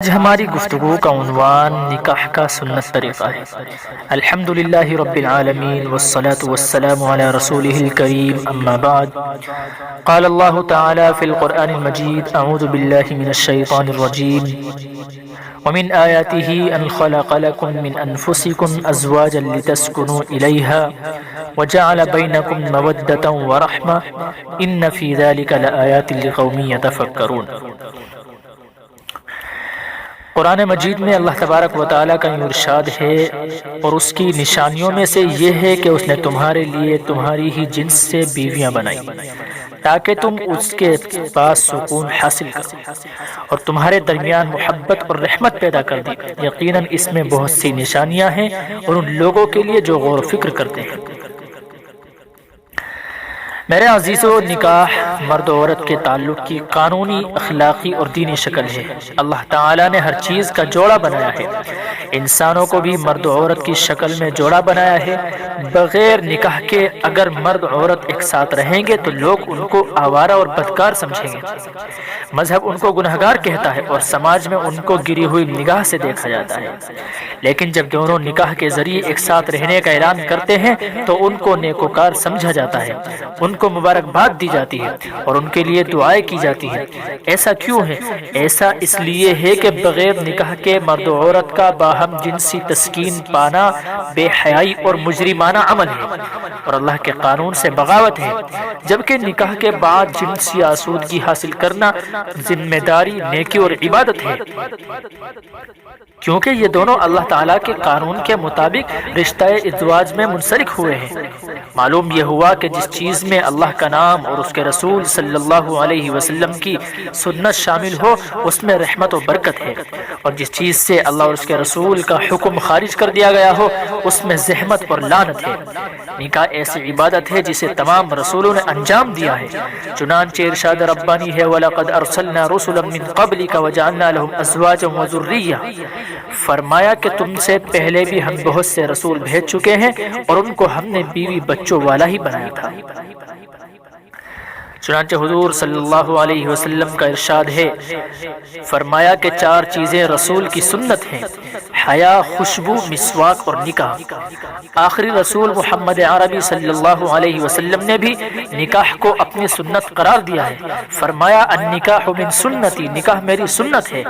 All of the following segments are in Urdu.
آج ہماری گفتگو کا عنوان نکاح کا سنت طریقہ ہے۔ الحمدللہ رب العالمین والصلاة والسلام علی رسولہ الکریم، اما بعد، قال اللہ تعالی فی القرآن المجید، اعوذ باللہ من الشیطان الرجیم، ومن آیاته ان خلق لکم من انفسکم ازواجا لتسکنوا الیہا وجعل بینکم مودة ورحمة ان فی ذلک لآیات لقوم یتفکرون۔ قرآن مجید میں اللہ تبارک و تعالیٰ کا ارشاد ہے، اور اس کی نشانیوں میں سے یہ ہے کہ اس نے تمہارے لیے تمہاری ہی جنس سے بیویاں بنائی تاکہ تم اس کے پاس سکون حاصل کرو، اور تمہارے درمیان محبت اور رحمت پیدا کر دی۔ یقیناً اس میں بہت سی نشانیاں ہیں اور ان لوگوں کے لیے جو غور و فکر کرتے ہیں۔ میرے عزیزو، نکاح مرد و عورت کے تعلق کی قانونی، اخلاقی اور دینی شکل ہے۔ اللہ تعالیٰ نے ہر چیز کا جوڑا بنایا ہے، انسانوں کو بھی مرد و عورت کی شکل میں جوڑا بنایا ہے۔ بغیر نکاح کے اگر مرد و عورت ایک ساتھ رہیں گے تو لوگ ان کو آوارہ اور بدکار سمجھیں گے، مذہب ان کو گنہگار کہتا ہے اور سماج میں ان کو گری ہوئی نگاہ سے دیکھا جاتا ہے۔ لیکن جب دونوں نکاح کے ذریعے ایک ساتھ رہنے کا اعلان کرتے ہیں تو ان کو نیکوکار سمجھا جاتا ہے، ان کو مبارکباد دی جاتی ہے اور ان کے لیے دعائیں کی جاتی ہیں۔ ایسا کیوں ہے؟ ایسا اس لیے ہے کہ بغیر نکاح کے مرد و عورت کا باہم جنسی تسکین پانا بے حیائی اور مجرمانہ عمل ہے اور اللہ کے قانون سے بغاوت ہے، جبکہ نکاح کے بعد جنسی آسودگی حاصل کرنا ذمہ داری، نیکی اور عبادت ہے، کیونکہ یہ دونوں اللہ تعالیٰ کے قانون کے مطابق رشتہ ازدواج میں منسلک ہوئے ہیں۔ معلوم یہ ہوا کہ جس چیز میں اللہ کا نام اور اس کے رسول صلی اللہ علیہ وسلم کی سنت شامل ہو اس میں رحمت و برکت ہے، اور جس چیز سے اللہ اور اس کے رسول کا حکم خارج کر دیا گیا ہو اس میں زحمت اور لعنت ہے۔ نکاح ایسی عبادت ہے جسے تمام رسولوں نے انجام دیا ہے، چنانچہ ارشاد ربانی ہے، وَلَقَدْ أَرْسَلْنَا رُسُلًا مِّن قَبْلِكَ وَجَعَلْنَا لَهُمْ أَزْوَاجًا وَذُرِّيَّةً۔ فرمایا کہ تم سے پہلے بھی ہم بہت سے رسول بھیج چکے ہیں اور ان کو ہم نے بیوی بچوں والا ہی بنایا تھا۔ چنانچہ حضور صلی اللہ علیہ وسلم کا ارشاد ہے، فرمایا کہ چار چیزیں رسول کی سنت ہیں: حیا، خوشبو، مسواک اور نکاح۔ آخری رسول محمد عربی صلی اللہ علیہ وسلم نے بھی نکاح کو اپنی سنت قرار دیا ہے، فرمایا النکاح من سنتی، نکاح میری سنت ہے۔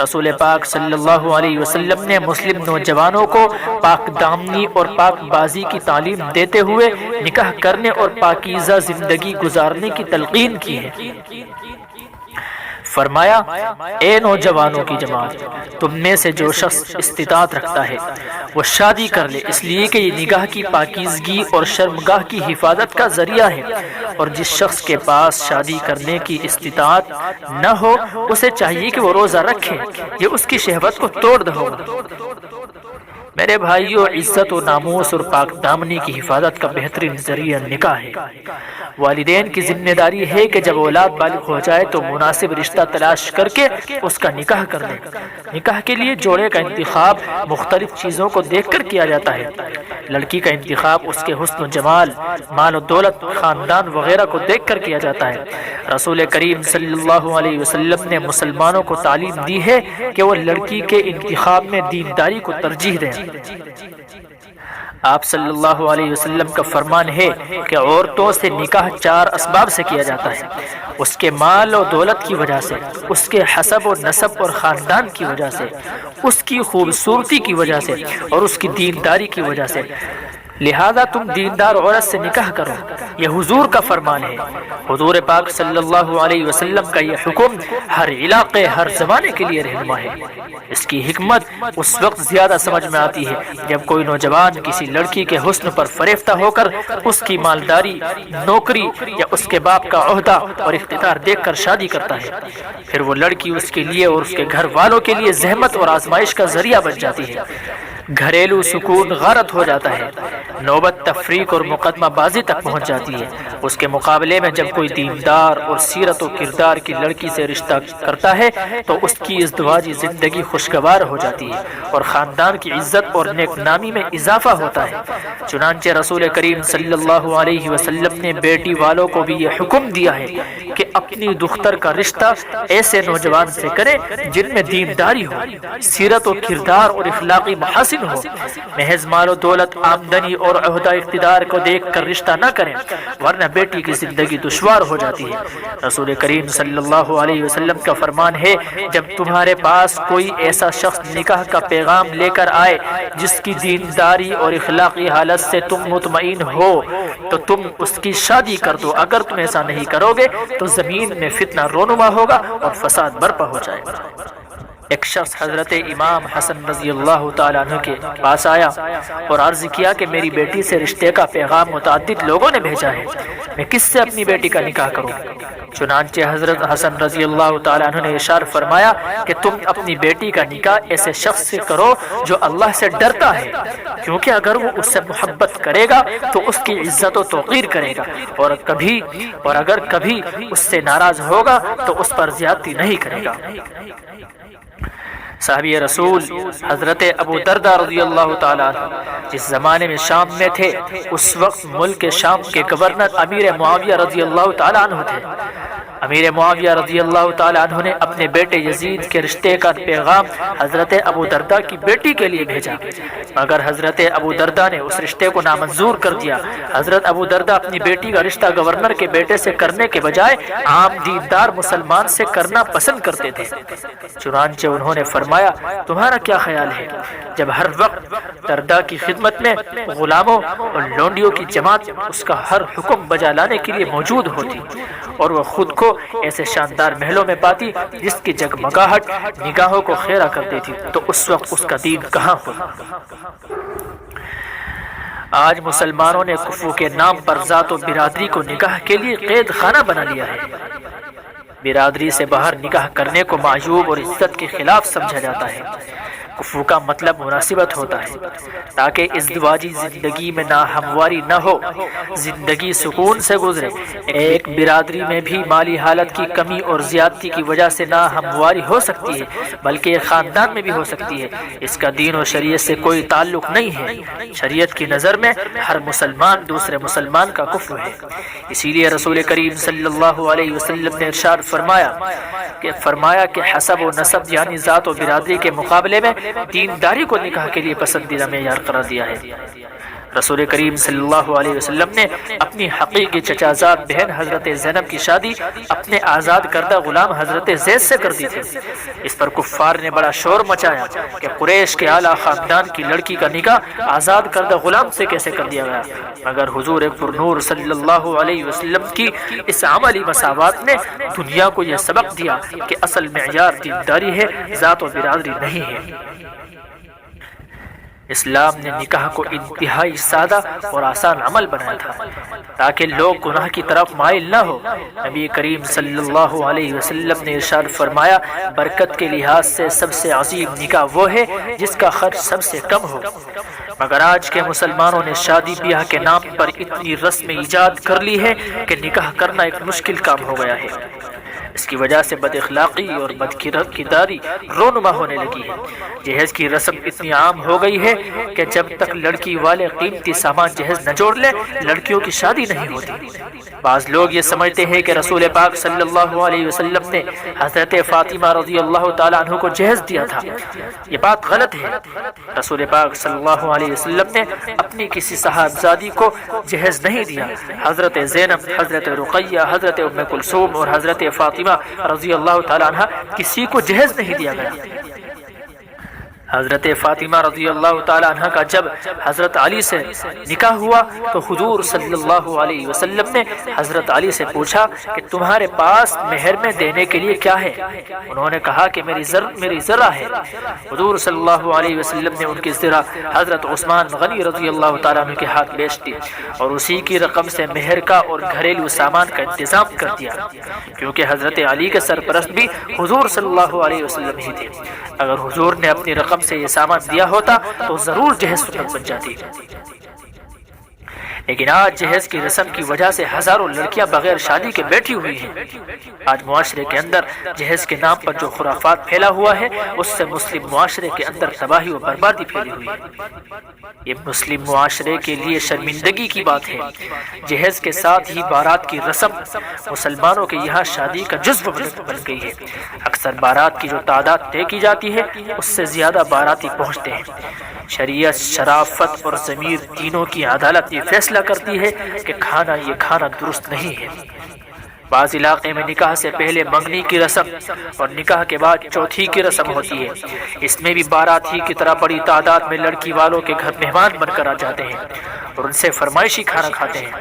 رسول پاک صلی اللہ علیہ وسلم نے مسلم نوجوانوں کو پاک دامنی اور پاک بازی کی تعلیم دیتے ہوئے نکاح کرنے اور پاکیزہ زندگی گزارنے کی تلقین کی ہے۔ فرمایا، اے نوجوانوں کی جماعت، تم میں سے جو شخص استطاعت رکھتا ہے وہ شادی کر لے، اس لیے کہ یہ نگاہ کی پاکیزگی اور شرمگاہ کی حفاظت کا ذریعہ ہے، اور جس شخص کے پاس شادی کرنے کی استطاعت نہ ہو اسے چاہیے کہ وہ روزہ رکھے، یہ اس کی شہوت کو توڑ دے ہوگا۔ میرے بھائیوں، عزت و ناموس اور پاک دامنی کی حفاظت کا بہترین ذریعہ نکاح ہے۔ والدین کی ذمہ داری ہے کہ جب اولاد بالغ ہو جائے تو مناسب رشتہ تلاش کر کے اس کا نکاح کر دیں۔ نکاح کے لیے جوڑے کا انتخاب مختلف چیزوں کو دیکھ کر کیا جاتا ہے۔ لڑکی کا انتخاب اس کے حسن و جمال، مال و دولت، خاندان وغیرہ کو دیکھ کر کیا جاتا ہے۔ رسول کریم صلی اللہ علیہ وسلم نے مسلمانوں کو تعلیم دی ہے کہ وہ لڑکی کے انتخاب میں دینداری کو ترجیح دیں۔ آپ صلی اللہ علیہ وسلم کا فرمان ہے کہ عورتوں سے نکاح چار اسباب سے کیا جاتا ہے: اس کے مال و دولت کی وجہ سے، اس کے حسب و نسب اور خاندان کی وجہ سے، اس کی خوبصورتی کی وجہ سے اور اس کی دینداری کی وجہ سے۔ لہذا تم دیندار عورت سے نکاح کرو، یہ حضور کا فرمان ہے۔ حضور پاک صلی اللہ علیہ وسلم کا یہ حکم ہر علاقے، ہر زمانے کے لیے رہنما ہے۔ اس کی حکمت اس وقت زیادہ سمجھ میں آتی ہے جب کوئی نوجوان کسی لڑکی کے حسن پر فریفتہ ہو کر اس کی مالداری، نوکری یا اس کے باپ کا عہدہ اور اقتدار دیکھ کر شادی کرتا ہے، پھر وہ لڑکی اس کے لیے اور اس کے گھر والوں کے لیے زحمت اور آزمائش کا ذریعہ بن جاتی ہے۔ گھریلو سکون غارت ہو جاتا ہے، نوبت تفریق اور مقدمہ بازی تک پہنچ جاتی ہے۔ اس کے مقابلے میں جب کوئی دیندار اور سیرت و کردار کی لڑکی سے رشتہ کرتا ہے تو اس کی ازدواجی زندگی خوشگوار ہو جاتی ہے اور خاندان کی عزت اور نیک نامی میں اضافہ ہوتا ہے۔ چنانچہ رسول کریم صلی اللہ علیہ وسلم نے بیٹی والوں کو بھی یہ حکم دیا ہے کہ اپنی دختر کا رشتہ ایسے نوجوان سے کریں جن میں دینداری ہو، سیرت و کردار اور اخلاقی محاسن ہو۔ محض مال و دولت، آمدنی اور عہدہ اقتدار کو دیکھ کر رشتہ نہ کریں، ورنہ بیٹی کی زندگی دشوار ہو جاتی ہے۔ رسول کریم صلی اللہ علیہ وسلم کا فرمان ہے، جب تمہارے پاس کوئی ایسا شخص نکاح کا پیغام لے کر آئے جس کی دینداری اور اخلاقی حالت سے تم مطمئن ہو تو تم اس کی شادی کر دو۔ اگر تم ایسا نہیں کرو گے تو زمین میں فتنہ رونما ہوگا اور فساد برپا ہو جائے گا۔ ایک شخص حضرت امام حسن رضی اللہ تعالیٰ عنہ کے پاس آیا اور عرض کیا کہ میری بیٹی سے رشتے کا پیغام متعدد لوگوں نے بھیجا ہے، میں کس سے اپنی بیٹی کا نکاح کروں؟ چنانچہ حضرت حسن رضی اللہ تعالیٰ عنہ نے ارشاد فرمایا کہ تم اپنی بیٹی کا نکاح ایسے شخص سے کرو جو اللہ سے ڈرتا ہے، کیونکہ اگر وہ اس سے محبت کرے گا تو اس کی عزت و توقیر کرے گا، اور اگر کبھی اس سے ناراض ہوگا تو اس پر زیادتی نہیں کرے گا۔ صحابی رسول حضرت ابو دردہ رضی اللہ تعالیٰ عنہ جس زمانے میں شام میں تھے، اس وقت ملک شام کے گورنر امیر معاویہ رضی اللہ تعالیٰ عنہ تھے۔ امیر معاویہ رضی اللہ تعالیٰ عنہ نے اپنے بیٹے یزید کے رشتے کا پیغام حضرت ابو دردہ کی بیٹی کے لیے بھیجا، مگر حضرت ابو دردہ نے اس رشتے کو نامنظور کر دیا۔ حضرت ابو دردہ اپنی بیٹی کا رشتہ گورنر کے بیٹے سے کرنے کے بجائے عام دیندار مسلمان سے کرنا پسند کرتے تھے۔ چنانچہ انہوں نے فرمایا، تمہارا کیا خیال ہے جب ہر وقت دردہ کی خدمت میں غلاموں اور لونڈیوں کی جماعت اس کا ہر حکم بجا لانے کے لیے موجود ہوتی اور وہ خود کو ایسے شاندار محلوں میں پاتی جس کی جگمگاہٹ نگاہوں کو خیرہ کر دیتی، تو اس وقت اس کا دین کہاں ہوتا؟ آج مسلمانوں نے کفو کے نام پر ذات و برادری کو نکاح کے لیے قید خانہ بنا لیا ہے۔ برادری سے باہر نکاح کرنے کو معیوب اور عزت کے خلاف سمجھا جاتا ہے۔ کفو کا مطلب مناسبت ہوتا ہے تاکہ ازدواجی زندگی میں ناہمواری نہ ہو، زندگی سکون سے گزرے۔ ایک برادری میں بھی مالی حالت کی کمی اور زیادتی کی وجہ سے ناہمواری ہو سکتی ہے، بلکہ ایک خاندان میں بھی ہو سکتی ہے۔ اس کا دین و شریعت سے کوئی تعلق نہیں ہے۔ شریعت کی نظر میں ہر مسلمان دوسرے مسلمان کا کفو ہے۔ اسی لیے رسول کریم صلی اللہ علیہ وسلم نے ارشاد فرمایا کہ حسب و نسب یعنی ذات و برادری کے مقابلے میں دینداری کو نکاح کے لیے پسندیدہ معیار قرار دیا ہے۔ رسول کریم صلی اللہ علیہ وسلم نے اپنی حقیقی چچا زاد بہن حضرت زینب کی شادی اپنے آزاد کردہ غلام حضرت زید سے کر دی تھی۔ اس پر کفار نے بڑا شور مچایا کہ قریش کے اعلیٰ خاندان کی لڑکی کا نکاح آزاد کردہ غلام سے کیسے کر دیا گیا، مگر حضور پرنور صلی اللہ علیہ وسلم کی اس عملی مساوات نے دنیا کو یہ سبق دیا کہ اصل معیار دینداری ہے، ذات و برادری نہیں ہے۔ اسلام نے نکاح کو انتہائی سادہ اور آسان عمل بنایا تھا تاکہ لوگ گناہ کی طرف مائل نہ ہو۔ نبی کریم صلی اللہ علیہ وسلم نے ارشاد فرمایا، برکت کے لحاظ سے سب سے عظیم نکاح وہ ہے جس کا خرچ سب سے کم ہو۔ مگر آج کے مسلمانوں نے شادی بیاہ کے نام پر اتنی رسم ایجاد کر لی ہے کہ نکاح کرنا ایک مشکل کام ہو گیا ہے۔ اس کی وجہ سے بد اخلاقی اور بد کرداری رونما ہونے لگی ہے۔ جہیز کی رسم اتنی عام ہو گئی ہے کہ جب تک لڑکی والے قیمتی سامان جہیز نہ جوڑ لیں لڑکیوں کی شادی نہیں ہوتی۔ بعض لوگ یہ سمجھتے ہیں کہ رسول پاک صلی اللہ علیہ وسلم نے حضرت فاطمہ رضی اللہ تعالیٰ عنہ کو جہیز دیا تھا۔ یہ بات غلط ہے۔ رسول پاک صلی اللہ علیہ وسلم نے اپنی کسی صاحبزادی کو جہیز نہیں دیا۔ حضرت زینب، حضرت رقیہ، حضرت ام کلثوم اور حضرت فاطمہ رضی اللہ تعالیٰ عنہ کسی کو جہیز نہیں دیا گیا۔ حضرت فاطمہ رضی اللہ تعالیٰ عنہ کا جب حضرت علی سے نکاح ہوا تو حضور صلی اللہ علیہ وسلم نے حضرت علی سے پوچھا کہ تمہارے پاس مہر میں دینے کے لیے کیا ہے؟ انہوں نے کہا کہ میری ذرہ ہے۔ حضور صلی اللہ علیہ وسلم نے ان کی ذرہ حضرت عثمان غنی رضی اللہ تعالیٰ عنہ کے ہاتھ بیچ دی اور اسی کی رقم سے مہر کا اور گھریلو سامان کا انتظام کر دیا، کیونکہ حضرت علی کے سرپرست بھی حضور صلی اللہ علیہ وسلم ہی تھے۔ اگر حضور نے اپنی رقم سے یہ سامان دیا ہوتا تو ضرور جہیز سنت بن جاتی۔ لیکن آج جہیز کی رسم کی وجہ سے ہزاروں لڑکیاں بغیر شادی کے بیٹھی ہوئی ہیں۔ آج معاشرے کے اندر جہیز کے نام پر جو خرافات پھیلا ہوا ہے اس سے مسلم معاشرے کے اندر تباہی و بربادی پھیلی ہوئی ہے۔ یہ مسلم معاشرے کے لیے شرمندگی کی بات ہے۔ جہیز کے ساتھ ہی بارات کی رسم مسلمانوں کے یہاں شادی کا جزو بن گئی ہے۔ اکثر بارات کی جو تعداد طے کی جاتی ہے اس سے زیادہ باراتی پہنچتے ہیں۔ شریعت، شرافت اور ضمیر تینوں کی عدالت یہ فیصلہ کرتی ہے کہ یہ کھانا درست نہیں ہے۔ بعض علاقے میں نکاح سے پہلے منگنی کی رسم اور نکاح کے بعد چوتھی کی رسم ہوتی ہے۔ اس میں بھی باراتی کی طرح بڑی تعداد میں لڑکی والوں کے گھر مہمان بن کر آ جاتے ہیں اور ان سے فرمائشی کھانا کھاتے ہیں۔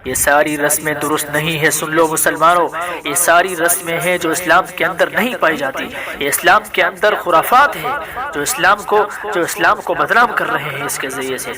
یہ ساری رسمیں درست نہیں ہے۔ سن لو مسلمانوں، یہ ساری رسمیں ہیں جو اسلام کے اندر نہیں پائی جاتی۔ یہ اسلام کے اندر خرافات ہیں جو اسلام کو بدنام کر رہے ہیں۔ اس کے ذریعے سے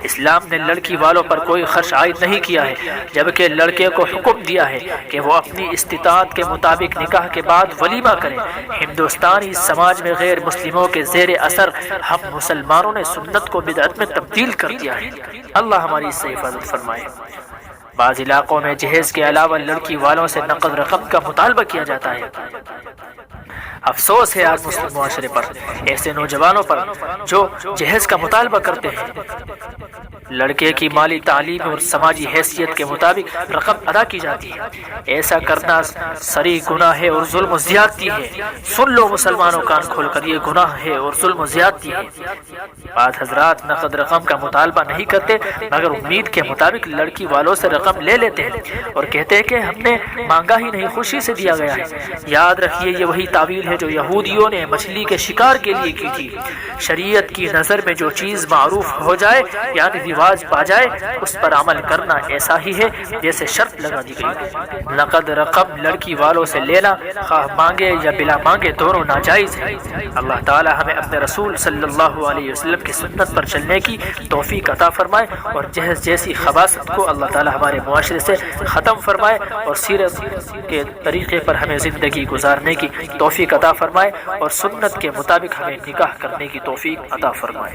اسلام نے لڑکی والوں پر کوئی خرچ عائد نہیں کیا ہے، جبکہ لڑکے کو حکم دیا ہے کہ وہ اپنی استطاعت کے مطابق نکاح کے بعد ولیمہ کریں۔ ہندوستانی سماج میں غیر مسلموں کے زیر اثر ہم مسلمانوں نے سنت کو بدعت میں تبدیل کر دیا ہے۔ اللہ ہماری اس سے حفاظت فرمائے۔ بعض علاقوں میں جہیز کے علاوہ لڑکی والوں سے نقد رقم کا مطالبہ کیا جاتا ہے۔ افسوس ہے آج مسلم معاشرے پر، ایسے نوجوانوں پر جو جہیز کا مطالبہ کرتے ہیں۔ لڑکے کی مالی تعلیم اور سماجی حیثیت کے مطابق رقم ادا کی جاتی ہے۔ ایسا کرنا صریح گناہ ہے اور ظلم و زیادتی ہے۔ سن لو مسلمانوں، کان کھول کر، یہ گناہ ہے اور ظلم و زیادتی ہے۔ بعض حضرات نقد رقم کا مطالبہ نہیں کرتے مگر امید کے مطابق لڑکی والوں سے رقم لے لیتے ہیں اور کہتے ہیں کہ ہم نے مانگا ہی نہیں، خوشی سے دیا گیا ہے۔ یاد رکھیے یہ وہی تعویل ہے جو یہودیوں نے مچھلی کے شکار کے لیے کی تھی۔ شریعت کی نظر میں جو چیز معروف ہو جائے یعنی رواج پا جائے اس پر عمل کرنا ایسا ہی ہے جیسے شرط لگا دی گئی۔ نقد رقم لڑکی والوں سے لینا خواہ مانگے یا بلا مانگے دونوں ناجائز ہے۔ اللہ تعالی ہمیں اپنے رسول صلی اللہ علیہ وسلم کی سنت پر چلنے کی توفیق عطا فرمائے اور جہیز جیسی خباثت کو اللہ تعالی ہمارے معاشرے سے ختم فرمائے اور سیرت کے طریقے پر ہمیں زندگی گزارنے کی توفیق عطا فرمائے اور سنت کے مطابق ہمیں نکاح کرنے کی توفیق عطا فرمائے۔